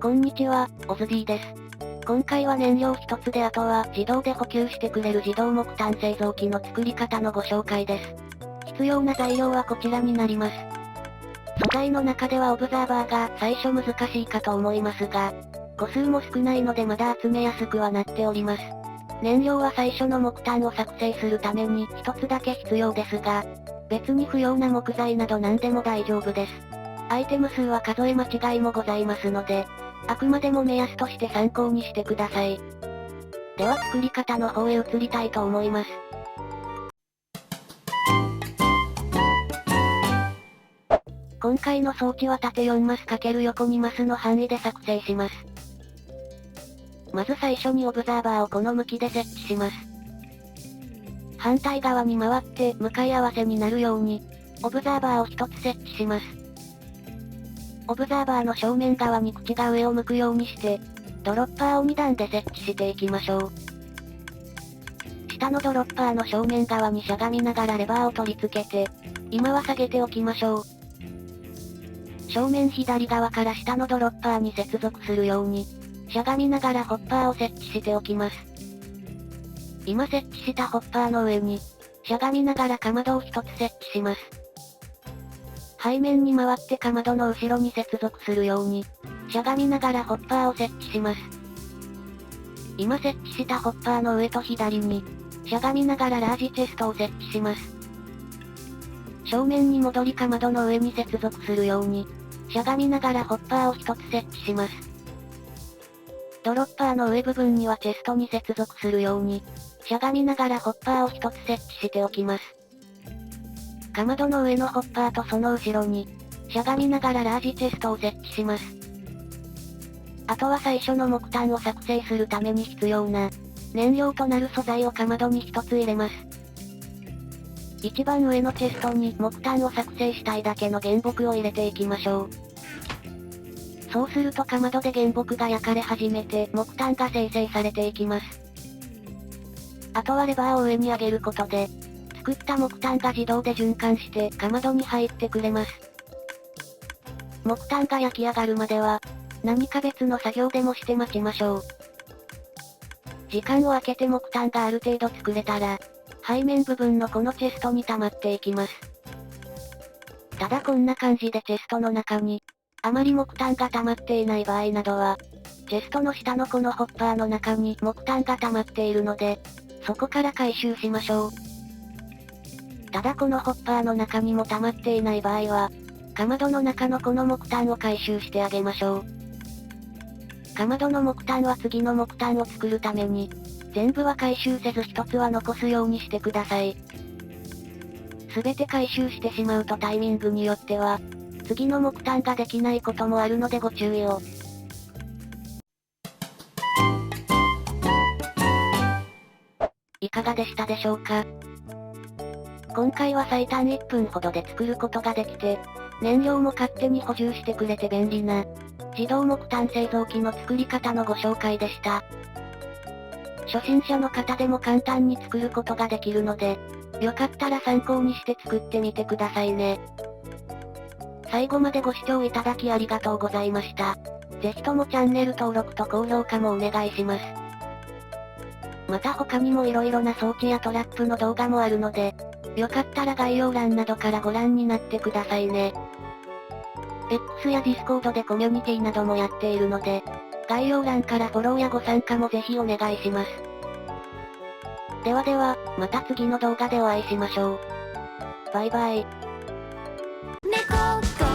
こんにちは、オズ D です。今回は燃料一つであとは自動で補給してくれる自動木炭製造機の作り方のご紹介です。必要な材料はこちらになります。素材の中ではオブザーバーが最初難しいかと思いますが、個数も少ないのでまだ集めやすくはなっております。燃料は最初の木炭を作成するために一つだけ必要ですが、別に不要な木材など何でも大丈夫です。アイテム数は数え間違いもございますので、あくまでも目安として参考にしてください。では作り方の方へ移りたいと思います。今回の装置は縦4マス×横2マスの範囲で作成します。まず最初にオブザーバーをこの向きで設置します。反対側に回って向かい合わせになるように、オブザーバーを1つ設置します。オブザーバーの正面側に口が上を向くようにして、ドロッパーを2段で設置していきましょう。下のドロッパーの正面側にしゃがみながらレバーを取り付けて、今は下げておきましょう。正面左側から下のドロッパーに接続するように、しゃがみながらホッパーを設置しておきます。今設置したホッパーの上に、しゃがみながらかまどを一つ設置します。背面に回ってかまどの後ろに接続するように、しゃがみながらホッパーを設置します。今設置したホッパーの上と左に、しゃがみながらラージチェストを設置します。正面に戻りかまどの上に接続するように、しゃがみながらホッパーを一つ設置します。ドロッパーの上部分にはチェストに接続するように、しゃがみながらホッパーを一つ設置しておきます。かまどの上のホッパーとその後ろに、しゃがみながらラージチェストを設置します。あとは最初の木炭を作成するために必要な、燃料となる素材をかまどに一つ入れます。一番上のチェストに木炭を作成したいだけの原木を入れていきましょう。そうするとかまどで原木が焼かれ始めて木炭が生成されていきます。あとはレバーを上に上げることで、作った木炭が自動で循環してかまどに入ってくれます。木炭が焼き上がるまでは、何か別の作業でもして待ちましょう。時間を空けて木炭がある程度作れたら、背面部分のこのチェストに溜まっていきます。ただこんな感じでチェストの中に、あまり木炭が溜まっていない場合などは、チェストの下のこのホッパーの中に木炭が溜まっているので、そこから回収しましょう。ただこのホッパーの中にも溜まっていない場合は、かまどの中のこの木炭を回収してあげましょう。かまどの木炭は次の木炭を作るために、全部は回収せず一つは残すようにしてください。すべて回収してしまうとタイミングによっては、次の木炭ができないこともあるのでご注意を。いかがでしたでしょうか？今回は最短1分ほどで作ることができて、燃料も勝手に補充してくれて便利な、自動木炭製造機の作り方のご紹介でした。初心者の方でも簡単に作ることができるので、よかったら参考にして作ってみてくださいね。最後までご視聴いただきありがとうございました。ぜひともチャンネル登録と高評価もお願いします。また他にも色々な装置やトラップの動画もあるので、よかったら概要欄などからご覧になってくださいね。X や Discord でコミュニティなどもやっているので、概要欄からフォローやご参加もぜひお願いします。ではでは、また次の動画でお会いしましょう。バイバイ。猫